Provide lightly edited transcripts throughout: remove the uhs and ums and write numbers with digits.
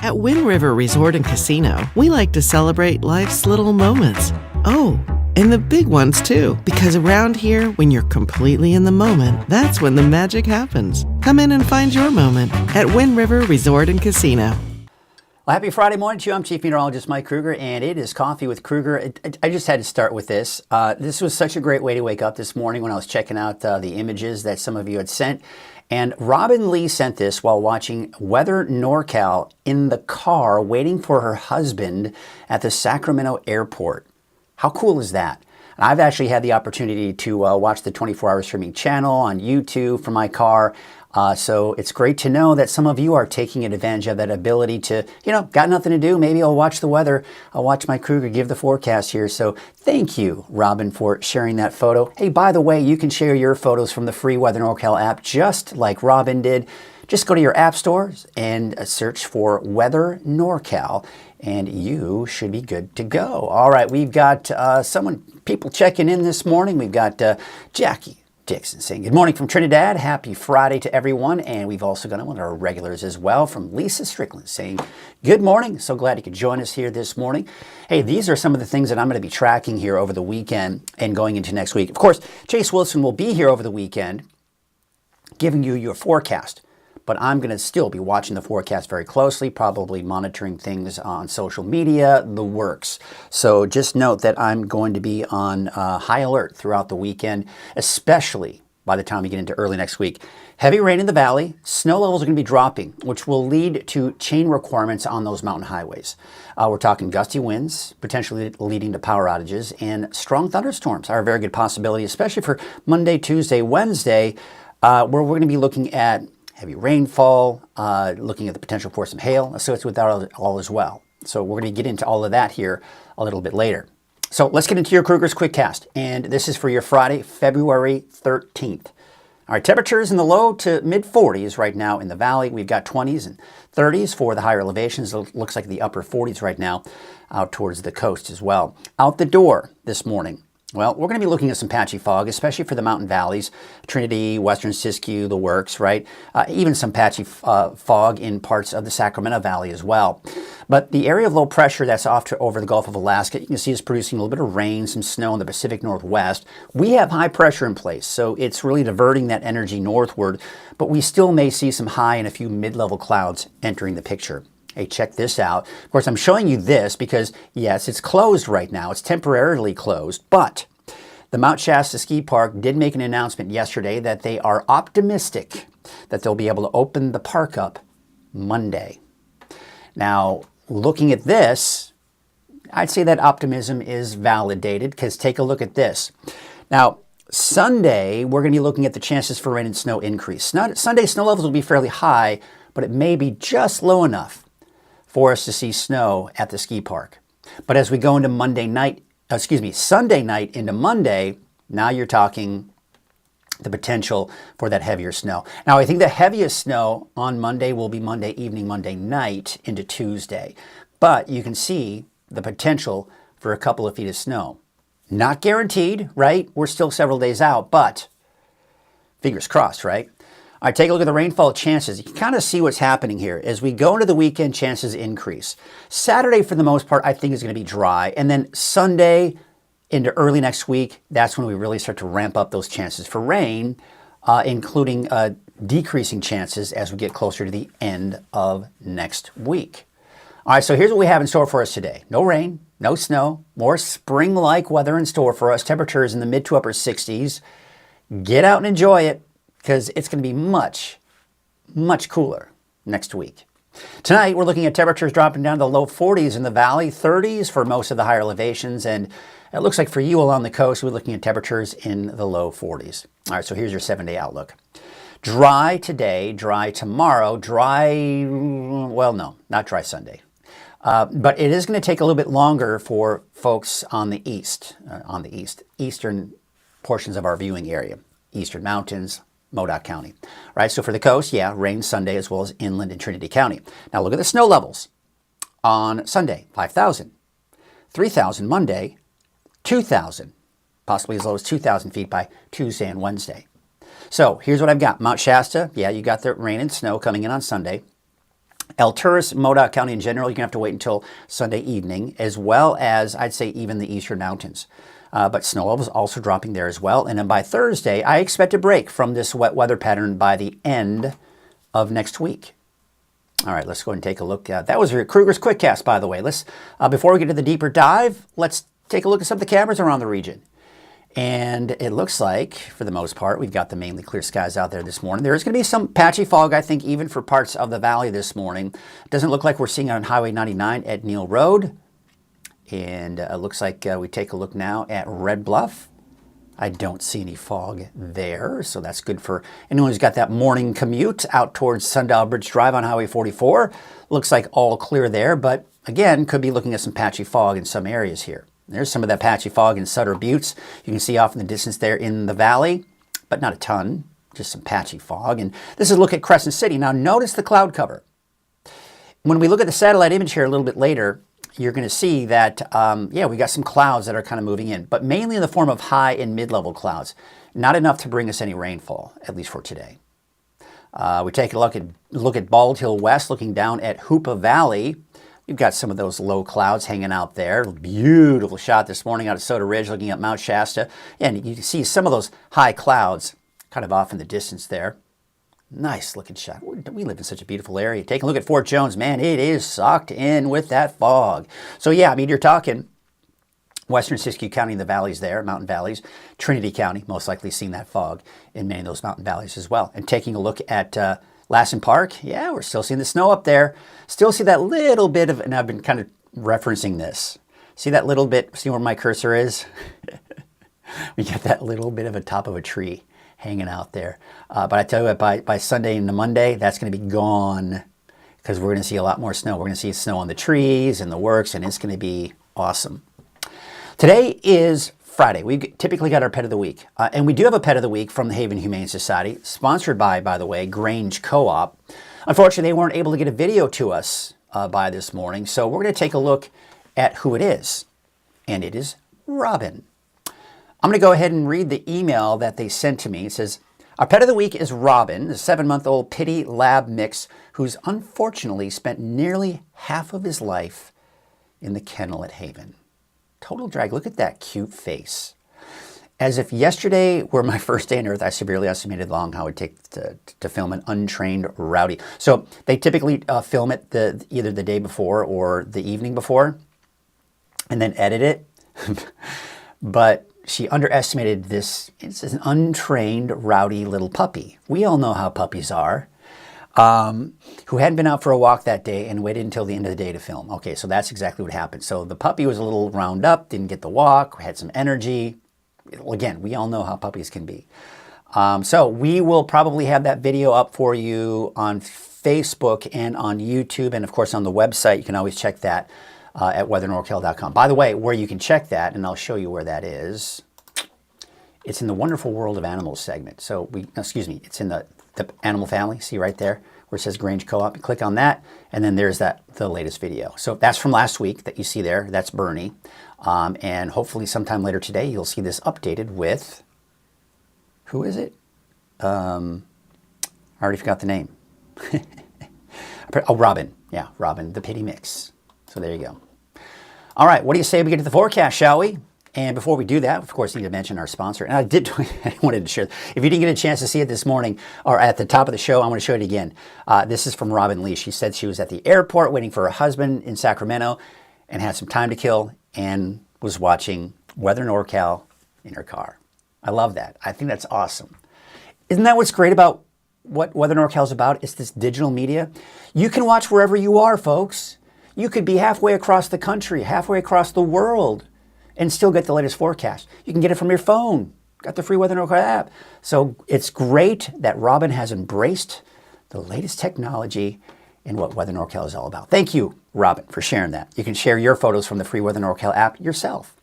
At Wind River Resort and Casino, we like to celebrate life's little moments. Oh, and the big ones too, because around here, when you're completely in the moment, that's when the magic happens. Come in and find your moment at Wind River Resort and Casino. Well, happy Friday morning to you. I'm Chief Meteorologist Mike Krueger, and it is Coffee with Krueger. I just had to start with this. This was such a great way to wake up this morning when I was checking out the images that some of you had sent. And Robin Lee sent this while watching Weather NorCal in the car waiting for her husband at the Sacramento airport. How cool is that? And I've actually had the opportunity to watch the 24-hour streaming channel on YouTube from my car. So it's great to know that some of you are taking advantage of that ability to, got nothing to do. Maybe I'll watch the weather. I'll watch Mike Krueger give the forecast here. So thank you, Robin, for sharing that photo. Hey, by the way, you can share your photos from the free Weather NorCal app just like Robin did. Just go to your app stores and search for Weather NorCal, and you should be good to go. All right, we've got people checking in this morning. We've got Jackie Dixon saying, good morning from Trinidad. Happy Friday to everyone. And we've also got one of our regulars as well from Lisa Strickland saying, good morning. So glad you could join us here this morning. Hey, these are some of the things that I'm going to be tracking here over the weekend and going into next week. Of course, Chase Wilson will be here over the weekend giving you your forecast. But I'm going to still be watching the forecast very closely, probably monitoring things on social media, the works. So just note that I'm going to be on high alert throughout the weekend, especially by the time we get into early next week. Heavy rain in the valley, snow levels are going to be dropping, which will lead to chain requirements on those mountain highways. We're talking gusty winds, potentially leading to power outages, and strong thunderstorms are a very good possibility, especially for Monday, Tuesday, Wednesday, where we're going to be looking at heavy rainfall, looking at the potential for some hail associated with that all as well. So we're going to get into all of that here a little bit later. So let's get into your Krueger's Quickcast. And this is for your Friday, February 13th. All right, temperatures in the low to mid 40s right now in the valley. We've got 20s and 30s for the higher elevations. It looks like the upper 40s right now out towards the coast as well. Out the door this morning. Well, we're going to be looking at some patchy fog, especially for the mountain valleys, Trinity, Western Siskiyou, the works, right? Even some patchy fog in parts of the Sacramento Valley as well. But the area of low pressure that's over the Gulf of Alaska, you can see is producing a little bit of rain, some snow in the Pacific Northwest. We have high pressure in place, so it's really diverting that energy northward, but we still may see some high and a few mid-level clouds entering the picture. Hey, check this out. Of course, I'm showing you this because, yes, it's closed right now. It's temporarily closed, but the Mount Shasta Ski Park did make an announcement yesterday that they are optimistic that they'll be able to open the park up Monday. Now, looking at this, I'd say that optimism is validated because take a look at this. Now, Sunday, we're going to be looking at the chances for rain and snow increase. Sunday, snow levels will be fairly high, but it may be just low enough for us to see snow at the ski park. But as we go into Sunday night into Monday, now you're talking the potential for that heavier snow. Now, I think the heaviest snow on Monday will be Monday evening, Monday night into Tuesday. But you can see the potential for a couple of feet of snow. Not guaranteed, right? We're still several days out, but fingers crossed, right? All right, take a look at the rainfall chances. You can kind of see what's happening here. As we go into the weekend, chances increase. Saturday, for the most part, I think is going to be dry. And then Sunday into early next week, that's when we really start to ramp up those chances for rain, including decreasing chances as we get closer to the end of next week. All right, so here's what we have in store for us today. No rain, no snow, more spring-like weather in store for us. Temperatures in the mid to upper 60s. Get out and enjoy it because it's going to be much, much cooler next week. Tonight, we're looking at temperatures dropping down to the low 40s in the valley, 30s for most of the higher elevations, and it looks like for you along the coast, we're looking at temperatures in the low 40s. All right, so here's your 7-day outlook. Dry today, dry tomorrow, dry, well, no, not dry Sunday. But it is going to take a little bit longer for folks on the eastern portions of our viewing area, eastern mountains, Modoc County. Right, so for the coast, yeah, rain Sunday as well as inland in Trinity County. Now look at the snow levels. On Sunday, 5,000, 3,000 Monday, 2,000, possibly as low as 2,000 feet by Tuesday and Wednesday. So here's what I've got. Mount Shasta, yeah, you got the rain and snow coming in on Sunday. El Turis, Modoc County in general, you're going to have to wait until Sunday evening, as well as, I'd say, even the eastern mountains. But snow levels also dropping there as well. And then by Thursday, I expect a break from this wet weather pattern by the end of next week. All right, let's go ahead and take a look. That was Krueger's Quickcast, by the way. Let's before we get to the deeper dive, let's take a look at some of the cameras around the region. And it looks like, for the most part, we've got the mainly clear skies out there this morning. There is going to be some patchy fog, I think, even for parts of the valley this morning. It doesn't look like we're seeing it on Highway 99 at Neal Road. And it looks like we take a look now at Red Bluff. I don't see any fog there, so that's good for anyone who's got that morning commute out towards Sundial Bridge Drive on Highway 44. Looks like all clear there, but again, could be looking at some patchy fog in some areas here. There's some of that patchy fog in Sutter Buttes. You can see off in the distance there in the valley, but not a ton, just some patchy fog. And this is a look at Crescent City. Now notice the cloud cover. When we look at the satellite image here a little bit later, you're going to see that, yeah, we got some clouds that are kind of moving in, but mainly in the form of high and mid-level clouds. Not enough to bring us any rainfall, at least for today. We take a look at Bald Hill West, looking down at Hoopa Valley. You've got some of those low clouds hanging out there. Beautiful shot this morning out of Soda Ridge looking at Mount Shasta. And you can see some of those high clouds kind of off in the distance there. Nice looking shot. We live in such a beautiful area. Take a look at Fort Jones. Man, it is socked in with that fog. So yeah, I mean, you're talking western Siskiyou County, the valleys there, mountain valleys. Trinity County, most likely seeing that fog in many of those mountain valleys as well. And taking a look at Lassen Park, yeah, we're still seeing the snow up there. Still see that little bit of, and I've been kind of referencing this. See that little bit, see where my cursor is? We got that little bit of a top of a tree hanging out there. But I tell you what, by Sunday into Monday, that's going to be gone because we're going to see a lot more snow. We're going to see snow on the trees and the works, and it's going to be awesome. Today is Friday. We typically got our Pet of the Week. And we do have a Pet of the Week from the Haven Humane Society, sponsored by the way, Grange Co-op. Unfortunately, they weren't able to get a video to us by this morning, so we're going to take a look at who it is. And it is Robin. I'm going to go ahead and read the email that they sent to me. It says, our Pet of the Week is Robin, a 7-month-old Pitty Lab mix who's unfortunately spent nearly half of his life in the kennel at Haven. Total drag. Look at that cute face. As if yesterday were my first day on Earth, I severely estimated how long it would take to film an untrained rowdy. So they typically film it either the day before or the evening before and then edit it. But she underestimated this. It's an untrained, rowdy little puppy. We all know how puppies are. Who hadn't been out for a walk that day and waited until the end of the day to film. Okay, so that's exactly what happened. So the puppy was a little wound up, didn't get the walk, had some energy. Again, we all know how puppies can be. So we will probably have that video up for you on Facebook and on YouTube, and of course on the website. You can always check that at weathernorcal.com. By the way, where you can check that, and I'll show you where that is It's in the Wonderful World of Animals segment. So it's in the animal family. See right there where it says Grange Co-op. You click on that, and then there's the latest video. So that's from last week that you see there. That's Bernie. And hopefully sometime later today, you'll see this updated with, who is it? I already forgot the name. Oh, Robin. Yeah, Robin, the Pity Mix. So there you go. All right, what do you say we get to the forecast, shall we? And before we do that, of course, I need to mention our sponsor. And I wanted to share. If you didn't get a chance to see it this morning or at the top of the show, I want to show it again. This is from Robin Lee. She said she was at the airport waiting for her husband in Sacramento and had some time to kill and was watching Weather NorCal in her car. I love that. I think that's awesome. Isn't that what's great about what Weather NorCal is about? It's this digital media. You can watch wherever you are, folks. You could be halfway across the country, halfway across the world, and still get the latest forecast. You can get it from your phone. Got the free Weather NorCal app. So it's great that Robin has embraced the latest technology in what Weather NorCal is all about. Thank you, Robin, for sharing that. You can share your photos from the free Weather NorCal app yourself.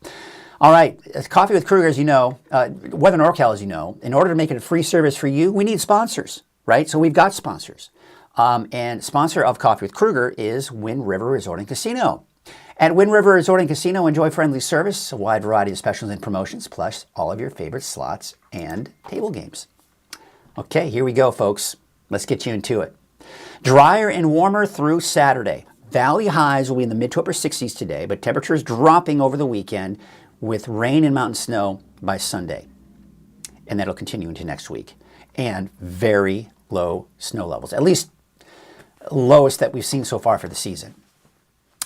All right, Coffee with Krueger, as you know, Weather NorCal, as you know, in order to make it a free service for you, we need sponsors, right? So we've got sponsors. And sponsor of Coffee with Krueger is Wind River Resort and Casino. At Wind River Resort and Casino, enjoy friendly service, a wide variety of specials and promotions, plus all of your favorite slots and table games. Okay, here we go, folks. Let's get you into it. Drier and warmer through Saturday. Valley highs will be in the mid to upper 60s today, but temperatures dropping over the weekend with rain and mountain snow by Sunday. And that'll continue into next week. And very low snow levels, at least lowest that we've seen so far for the season.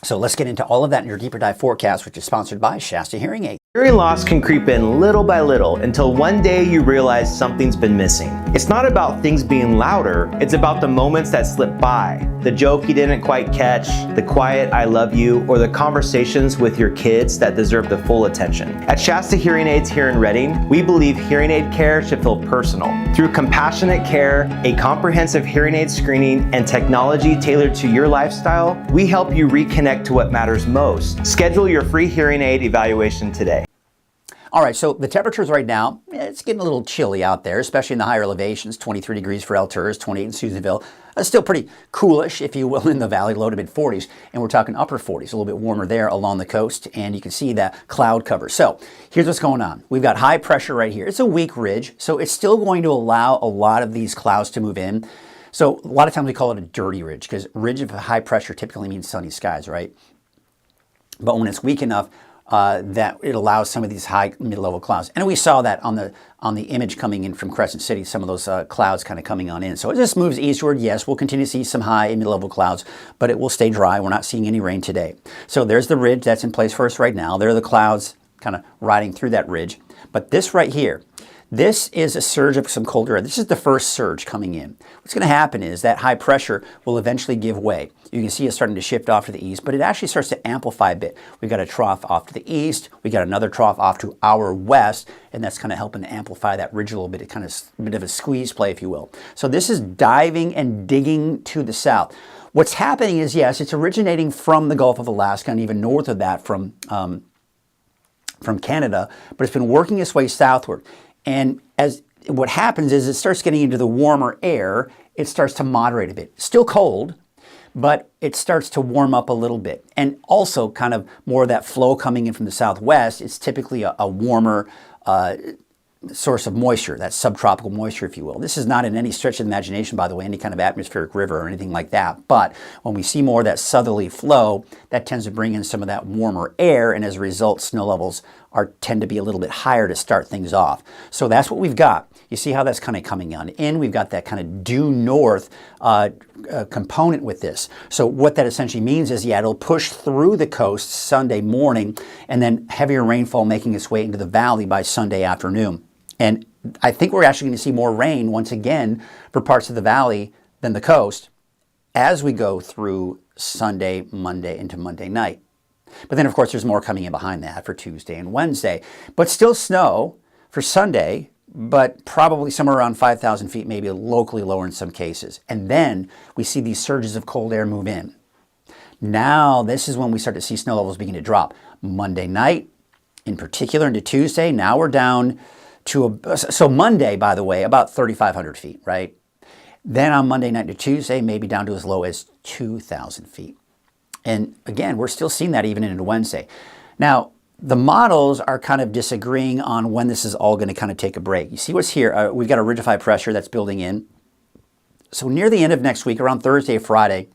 So let's get into all of that in your deeper dive forecast, which is sponsored by Shasta Hearing Aid. Hearing loss can creep in little by little until one day you realize something's been missing. It's not about things being louder, it's about the moments that slip by. The joke you didn't quite catch, the quiet I love you, or the conversations with your kids that deserve the full attention. At Shasta Hearing Aids here in Redding, we believe hearing aid care should feel personal. Through compassionate care, a comprehensive hearing aid screening, and technology tailored to your lifestyle, we help you reconnect to what matters most. Schedule your free hearing aid evaluation today. All right, so the temperatures right now, it's getting a little chilly out there, especially in the higher elevations, 23 degrees for Alturas, 28 in Susanville. Still pretty coolish, if you will, in the valley, low to mid 40s. And we're talking upper 40s, a little bit warmer there along the coast. And you can see that cloud cover. So here's what's going on. We've got high pressure right here. It's a weak ridge, so it's still going to allow a lot of these clouds to move in. So a lot of times we call it a dirty ridge because ridge of high pressure typically means sunny skies, right? But when it's weak enough, that it allows some of these high mid-level clouds. And we saw that on the image coming in from Crescent City, some of those clouds kind of coming on in. So it just moves eastward. Yes, we'll continue to see some high and mid-level clouds, but it will stay dry. We're not seeing any rain today. So there's the ridge that's in place for us right now. There are the clouds kind of riding through that ridge. But this right here, this is a surge of some cold air. This is the first surge coming in. What's going to happen is that high pressure will eventually give way. You can see it starting to shift off to the east, but it actually starts to amplify a bit. We've got a trough off to the east. We got another trough off to our west, and that's kind of helping to amplify that ridge a little bit. It kind of a bit of a squeeze play, if you will. So this is diving and digging to the south. What's happening is, yes, it's originating from the Gulf of Alaska and even north of that from Canada, but it's been working its way southward. And as what happens is it starts getting into the warmer air, it starts to moderate a bit. Still cold, but it starts to warm up a little bit. And also kind of more of that flow coming in from the southwest. It's typically a warmer source of moisture, that subtropical moisture, if you will. This is not in any stretch of the imagination, by the way, any kind of atmospheric river or anything like that. But when we see more of that southerly flow, that tends to bring in some of that warmer air, and as a result, snow levels tend to be a little bit higher to start things off. So that's what we've got. You see how that's kind of coming on in. We've got that kind of due north component with this. So what that essentially means is, yeah, it'll push through the coast Sunday morning, and then heavier rainfall making its way into the valley by Sunday afternoon. And I think we're actually going to see more rain once again for parts of the valley than the coast as we go through Sunday, Monday, into Monday night. But then, of course, there's more coming in behind that for Tuesday and Wednesday. But still snow for Sunday, but probably somewhere around 5,000 feet, maybe locally lower in some cases. And then we see these surges of cold air move in. Now, this is when we start to see snow levels begin to drop. Monday night, in particular, into Tuesday, now we're down so Monday, by the way, about 3,500 feet, right? Then on Monday night to Tuesday, maybe down to as low as 2,000 feet. And again, we're still seeing that even into Wednesday. Now, the models are kind of disagreeing on when this is all going to kind of take a break. You see what's here? We've got a ridge of high pressure that's building in. So near the end of next week, around Thursday, Friday,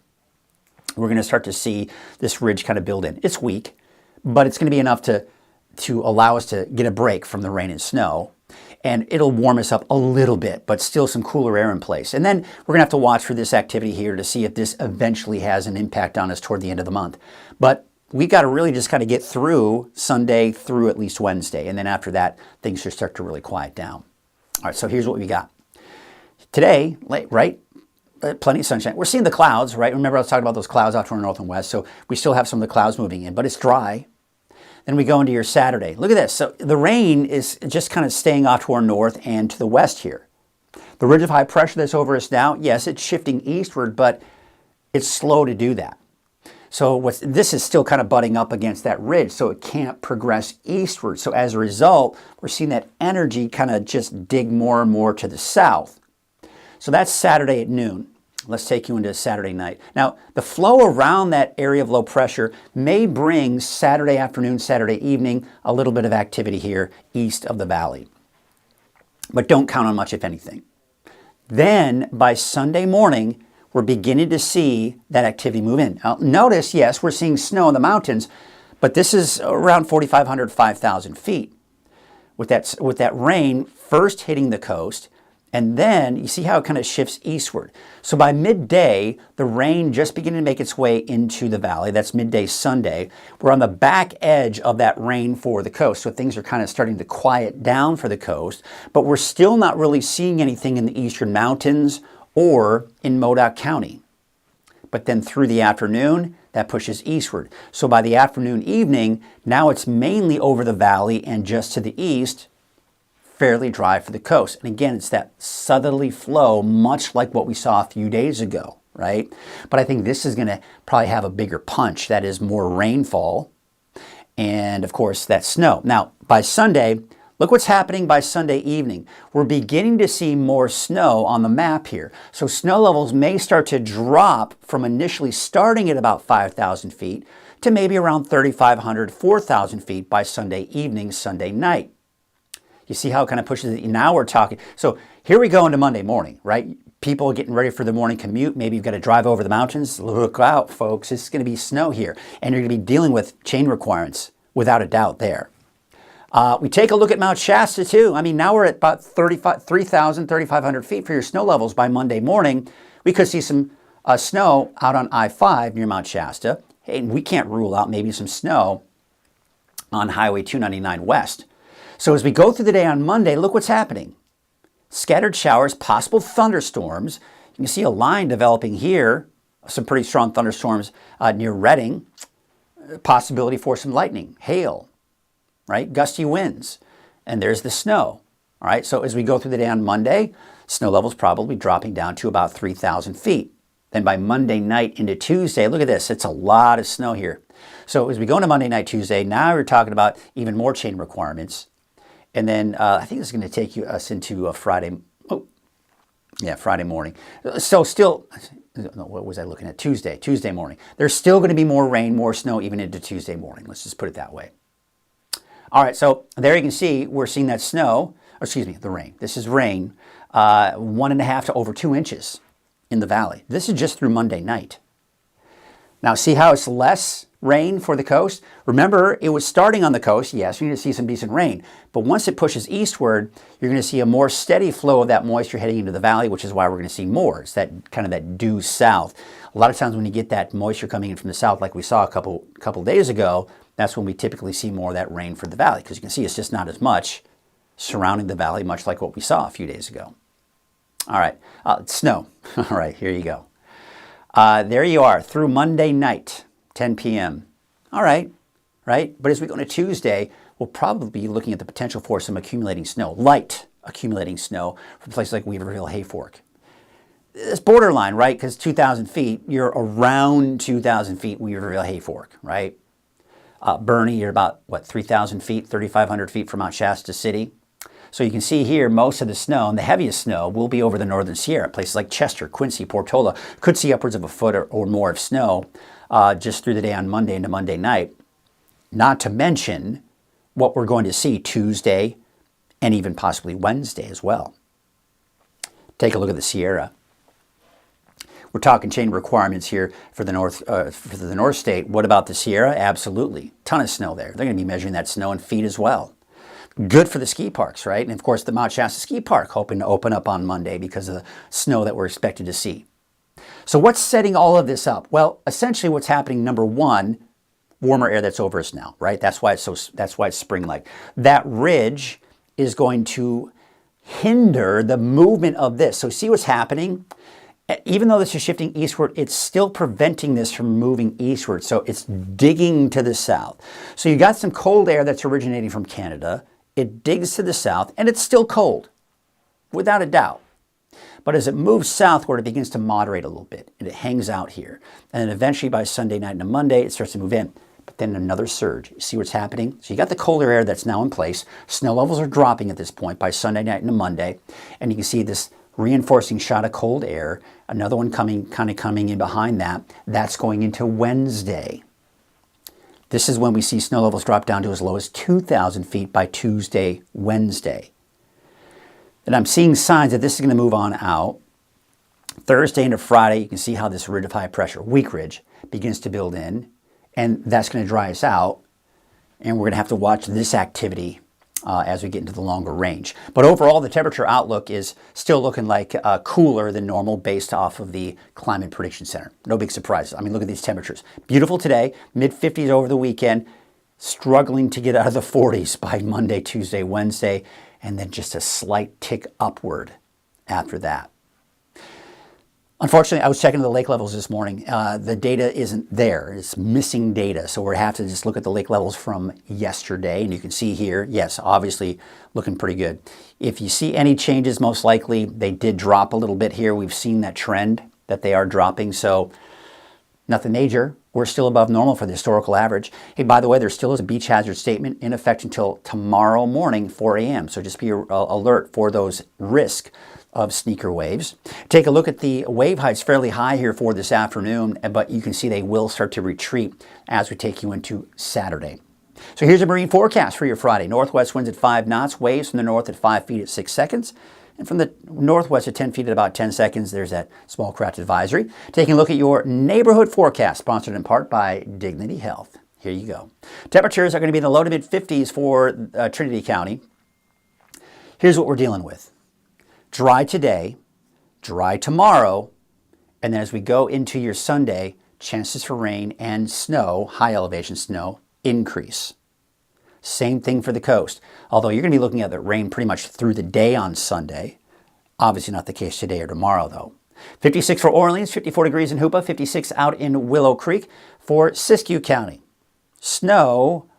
we're going to start to see this ridge kind of build in. It's weak, but it's going to be enough to allow us to get a break from the rain and snow. And it'll warm us up a little bit, but still some cooler air in place. And then we're going to have to watch for this activity here to see if this eventually has an impact on us toward the end of the month. But we got to really just kind of get through Sunday through at least Wednesday. And then after that, things should start to really quiet down. All right, so here's what we got. Today, right, plenty of sunshine. We're seeing the clouds, right? Remember I was talking about those clouds out to our north and west. So we still have some of the clouds moving in, but it's dry. Then we go into your Saturday. Look at this. So the rain is just kind of staying off to our north and to the west here. The ridge of high pressure that's over us now, yes, it's shifting eastward, but it's slow to do that. So this is still kind of butting up against that ridge, so it can't progress eastward. So as a result, we're seeing that energy kind of just dig more and more to the south. So that's Saturday at noon. Let's take you into Saturday night. Now, the flow around that area of low pressure may bring Saturday afternoon, Saturday evening, a little bit of activity here east of the valley. But don't count on much, if anything. Then, by Sunday morning, we're beginning to see that activity move in. Now, notice, yes, we're seeing snow in the mountains, but this is around 4,500, 5,000 feet. With that rain first hitting the coast, and then you see how it kind of shifts eastward. So by midday, the rain just beginning to make its way into the valley. That's midday Sunday. We're on the back edge of that rain for the coast. So things are kind of starting to quiet down for the coast, but we're still not really seeing anything in the eastern mountains or in Modoc County. But then through the afternoon, that pushes eastward. So by the afternoon, evening, now it's mainly over the valley and just to the east, fairly dry for the coast. And again, it's that southerly flow, much like what we saw a few days ago, right? But I think this is going to probably have a bigger punch. That is more rainfall and, of course, that snow. Now, by Sunday, look what's happening by Sunday evening. We're beginning to see more snow on the map here. So snow levels may start to drop from initially starting at about 5,000 feet to maybe around 3,500, 4,000 feet by Sunday evening, Sunday night. You see how it kind of pushes it. Now we're talking. So here we go into Monday morning, right? People getting ready for the morning commute. Maybe you've got to drive over the mountains. Look out, folks. It's going to be snow here. And you're going to be dealing with chain requirements, without a doubt there. We take a look at Mount Shasta, too. I mean, now we're at about 3,000, 3,500 feet for your snow levels by Monday morning. We could see some snow out on I-5 near Mount Shasta. Hey, and we can't rule out maybe some snow on Highway 299 West. So as we go through the day on Monday, look what's happening. Scattered showers, possible thunderstorms. You can see a line developing here, some pretty strong thunderstorms near Redding. Possibility for some lightning, hail, right? Gusty winds. And there's the snow. All right, so as we go through the day on Monday, snow levels probably dropping down to about 3,000 feet. Then by Monday night into Tuesday, look at this. It's a lot of snow here. So as we go into Monday night, Tuesday, now we're talking about even more chain requirements. And then I think this is going to take us into Friday. Friday morning. So still, no, what was I looking at? Tuesday morning. There's still going to be more rain, more snow even into Tuesday morning. Let's just put it that way. All right, so there you can see we're seeing that snow, the rain. This is rain, 1.5 to over 2 inches in the valley. This is just through Monday night. Now see how it's less rain for the coast? Remember, it was starting on the coast. Yes, you're going to see some decent rain. But once it pushes eastward, you're going to see a more steady flow of that moisture heading into the valley, which is why we're going to see more. It's that kind of that due south. A lot of times when you get that moisture coming in from the south, like we saw a couple days ago, that's when we typically see more of that rain for the valley. Because you can see it's just not as much surrounding the valley, much like what we saw a few days ago. All right, snow. All right, here you go. There you are through Monday night. 10 p.m. All right, right? But as we go into Tuesday, we'll probably be looking at the potential for some accumulating snow, light accumulating snow from places like Weaverville, Hayfork. It's borderline, right? Because 2,000 feet, you're around 2,000 feet Weaverville, Hayfork, right? Bernie, you're about, 3,000 feet, 3,500 feet from Mount Shasta City. So you can see here most of the snow, and the heaviest snow, will be over the northern Sierra. Places like Chester, Quincy, Portola could see upwards of a foot or more of snow just through the day on Monday into Monday night. Not to mention what we're going to see Tuesday and even possibly Wednesday as well. Take a look at the Sierra. We're talking chain requirements here for the North State. What about the Sierra? Absolutely. Ton of snow there. They're going to be measuring that snow in feet as well. Good for the ski parks, right? And of course, the Mount Shasta Ski Park hoping to open up on Monday because of the snow that we're expected to see. So what's setting all of this up? Well, essentially what's happening, number one, warmer air that's over us now, right? That's why it's spring-like. That ridge is going to hinder the movement of this. So see what's happening? Even though this is shifting eastward, it's still preventing this from moving eastward. So it's digging to the south. So you got some cold air that's originating from Canada. It digs to the south, and it's still cold, without a doubt. But as it moves southward, it begins to moderate a little bit, and it hangs out here. And then eventually by Sunday night into Monday, it starts to move in. But then another surge. You see what's happening? So you got the colder air that's now in place. Snow levels are dropping at this point by Sunday night into Monday. And you can see this reinforcing shot of cold air. Another one coming in behind that. That's going into Wednesday. This is when we see snow levels drop down to as low as 2,000 feet by Tuesday, Wednesday. And I'm seeing signs that this is going to move on out. Thursday into Friday, you can see how this ridge of high pressure, weak ridge, begins to build in. And that's going to dry us out. And we're going to have to watch this activity as we get into the longer range. But overall, the temperature outlook is still looking like cooler than normal based off of the Climate Prediction Center. No big surprises. I mean, look at these temperatures. Beautiful today, mid-50s over the weekend, struggling to get out of the 40s by Monday, Tuesday, Wednesday, and then just a slight tick upward after that. Unfortunately, I was checking the lake levels this morning. The data isn't there. It's missing data. So we're going to have to just look at the lake levels from yesterday. And you can see here, yes, obviously looking pretty good. If you see any changes, most likely they did drop a little bit here. We've seen that trend that they are dropping. So nothing major. We're still above normal for the historical average. Hey, by the way, there still is a beach hazard statement in effect until tomorrow morning, 4 a.m. So just be alert for those risks of sneaker waves. Take a look at the wave heights, fairly high here for this afternoon, but you can see they will start to retreat as we take you into Saturday. So here's a marine forecast for your Friday. Northwest winds at 5 knots, waves from the north at 5 feet at 6 seconds, and from the northwest at 10 feet at about 10 seconds. There's that small craft advisory. Taking a look at your neighborhood forecast, sponsored in part by Dignity Health. Here you go. Temperatures are going to be in the low to mid 50s for Trinity County. Here's what we're dealing with. Dry today, dry tomorrow, and then as we go into your Sunday, chances for rain and snow, high elevation snow, increase. Same thing for the coast, although you're going to be looking at the rain pretty much through the day on Sunday. Obviously not the case today or tomorrow, though. 56 for Orleans, 54 degrees in Hoopa, 56 out in Willow Creek. For Siskiyou County, snow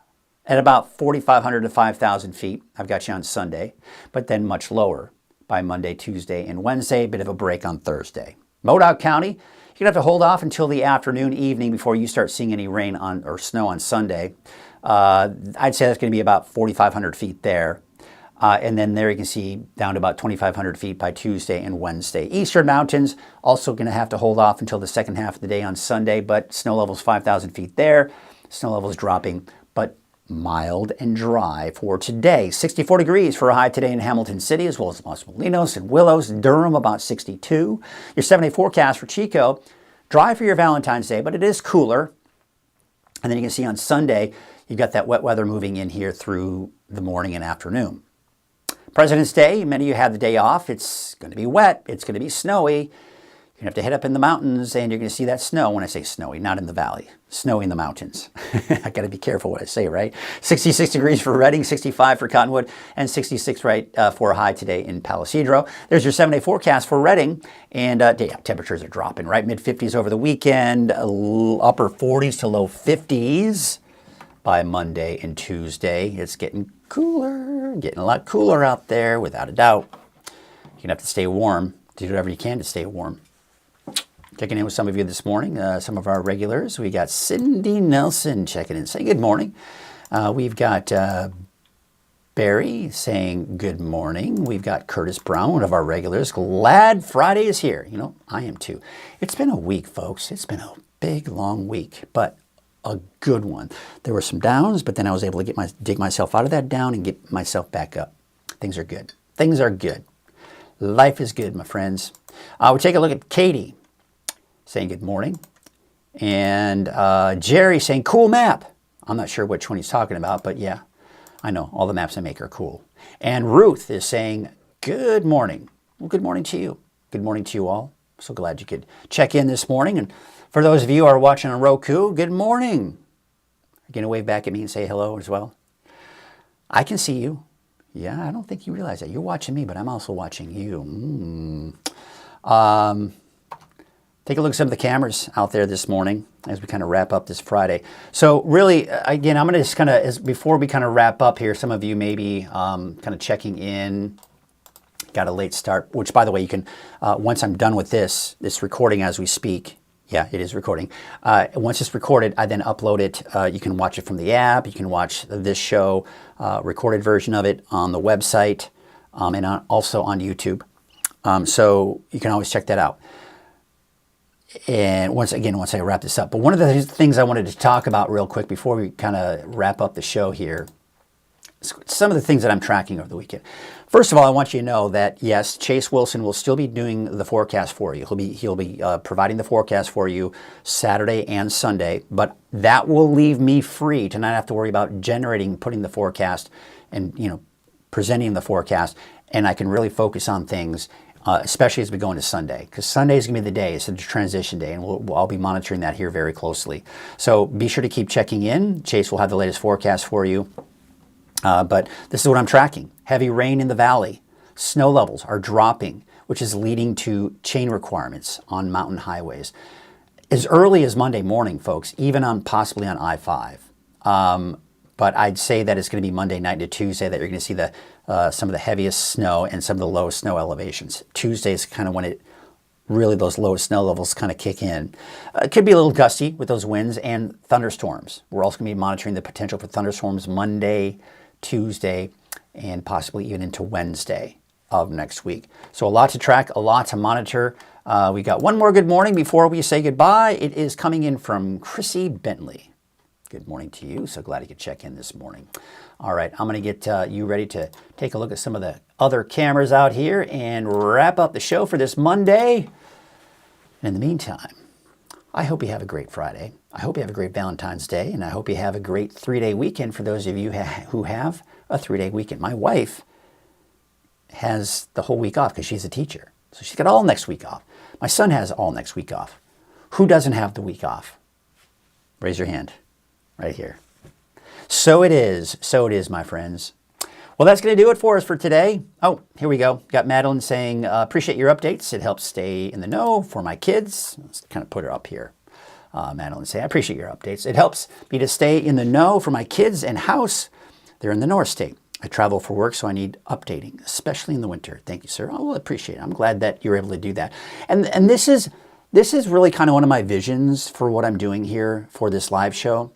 at about 4,500 to 5,000 feet. I've got you on Sunday, but then much lower by Monday, Tuesday, and Wednesday. A bit of a break on Thursday. Modoc County, you're going to have to hold off until the afternoon, evening before you start seeing any rain or snow on Sunday. I'd say that's going to be about 4,500 feet there. And then there you can see down to about 2,500 feet by Tuesday and Wednesday. Eastern Mountains, also going to have to hold off until the second half of the day on Sunday, but snow levels 5,000 feet there. Snow levels dropping, but mild and dry for today. 64 degrees for a high today in Hamilton City, as well as Los Molinos and Willows. Durham, about 62. Your 7-day forecast for Chico, dry for your Valentine's Day, but it is cooler. And then you can see on Sunday, you've got that wet weather moving in here through the morning and afternoon. President's Day, many of you have the day off. It's going to be wet. It's going to be snowy. You're going to have to head up in the mountains, and you're going to see that snow. When I say snowy, not in the valley. Snowy in the mountains. I got to be careful what I say, right? 66 degrees for Redding, 65 for Cottonwood, and 66 for a high today in Palisadro. There's your 7-day forecast for Redding, and temperatures are dropping, right? Mid-50s over the weekend, upper 40s to low 50s by Monday and Tuesday. It's getting cooler, getting a lot cooler out there, without a doubt. You're going to have to stay warm. Do whatever you can to stay warm. Checking in with some of you this morning, some of our regulars. We got Cindy Nelson checking in. Say good morning. We've got Barry saying good morning. We've got Curtis Brown, one of our regulars. Glad Friday is here. You know, I am too. It's been a week, folks. It's been a big, long week, but a good one. There were some downs, but then I was able to dig myself out of that down and get myself back up. Things are good. Things are good. Life is good, my friends. We'll take a look at Katie saying good morning. And Jerry saying cool map. I'm not sure which one he's talking about, but yeah, I know all the maps I make are cool. And Ruth is saying good morning. Well, good morning to you. Good morning to you all. So glad you could check in this morning. And for those of you who are watching on Roku, good morning. You're going to wave back at me and say hello as well. I can see you. Yeah, I don't think you realize that. You're watching me, but I'm also watching you. Take a look at some of the cameras out there this morning as we kind of wrap up this Friday. So really, again, I'm going to just kind of, before we kind of wrap up here, some of you may be kind of checking in, got a late start, which by the way, you can, once I'm done with this recording as we speak, yeah, it is recording. Once it's recorded, I then upload it. You can watch it from the app. You can watch this show, recorded version of it on the website and also on YouTube. So you can always check that out. And once I wrap this up. But one of the things I wanted to talk about real quick before we kind of wrap up the show here, some of the things that I'm tracking over the weekend. First of all, I want you to know that, yes, Chase Wilson will still be doing the forecast for you. He'll be providing the forecast for you Saturday and Sunday, but that will leave me free to not have to worry about putting the forecast and, you know, presenting the forecast, and I can really focus on things, especially as we go into Sunday, because Sunday is going to be the day. It's a transition day, and I'll be monitoring that here very closely. So be sure to keep checking in. Chase will have the latest forecast for you. But this is what I'm tracking. Heavy rain in the valley. Snow levels are dropping, which is leading to chain requirements on mountain highways. As early as Monday morning, folks, even possibly on I-5. But I'd say that it's going to be Monday night to Tuesday that you're going to see some of the heaviest snow and some of the lowest snow elevations. Tuesday is kind of when those lowest snow levels kind of kick in. It could be a little gusty with those winds and thunderstorms. We're also going to be monitoring the potential for thunderstorms Monday, Tuesday, and possibly even into Wednesday of next week. So a lot to track, a lot to monitor. We got one more good morning before we say goodbye. It is coming in from Chrissy Bentley. Good morning to you. So glad you could check in this morning. All right, I'm going to get you ready to take a look at some of the other cameras out here and wrap up the show for this Monday. In the meantime, I hope you have a great Friday. I hope you have a great Valentine's Day, and I hope you have a great 3-day weekend for those of you who have a 3-day weekend. My wife has the whole week off because she's a teacher. So she's got all next week off. My son has all next week off. Who doesn't have the week off? Raise your hand right here. So it is, my friends. Well, that's going to do it for us for today. Oh, here we go. Got Madeline saying, appreciate your updates. It helps stay in the know for my kids. Let's kind of put her up here. Madeline saying, I appreciate your updates. It helps me to stay in the know for my kids and house. They're in the North State. I travel for work, so I need updating, especially in the winter. Thank you, sir. I will appreciate it. I'm glad that you're able to do that. And this is really kind of one of my visions for what I'm doing here for this live show,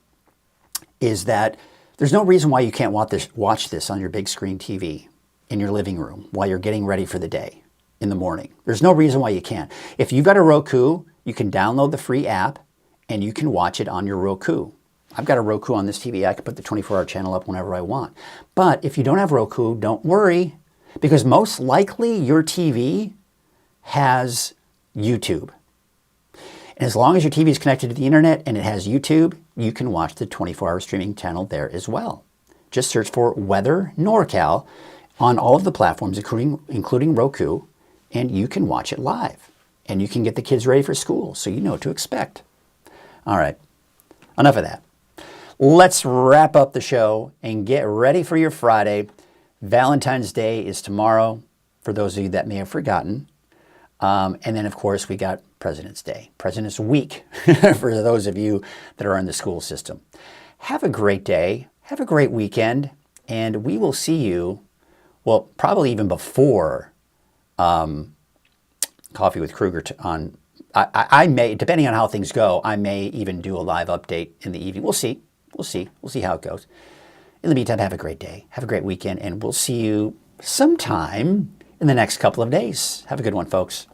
is that there's no reason why you can't watch this on your big screen TV in your living room while you're getting ready for the day in the morning. There's no reason why you can't. If you've got a Roku, you can download the free app and you can watch it on your Roku. I've got a Roku on this TV. I can put the 24-hour channel up whenever I want. But if you don't have Roku, don't worry, because most likely your TV has YouTube. And as long as your TV is connected to the internet and it has YouTube, you can watch the 24-hour streaming channel there as well. Just search for Weather NorCal on all of the platforms, including Roku, and you can watch it live. And you can get the kids ready for school, so you know what to expect. All right, enough of that. Let's wrap up the show and get ready for your Friday. Valentine's Day is tomorrow, for those of you that may have forgotten. And then, of course, we got President's Day, President's Week, for those of you that are in the school system. Have a great day. Have a great weekend. And we will see you, well, probably even before Coffee with Krueger on, I may, depending on how things go, I may even do a live update in the evening. We'll see. We'll see how it goes. In the meantime, have a great day. Have a great weekend, and we'll see you sometime in the next couple of days. Have a good one, folks.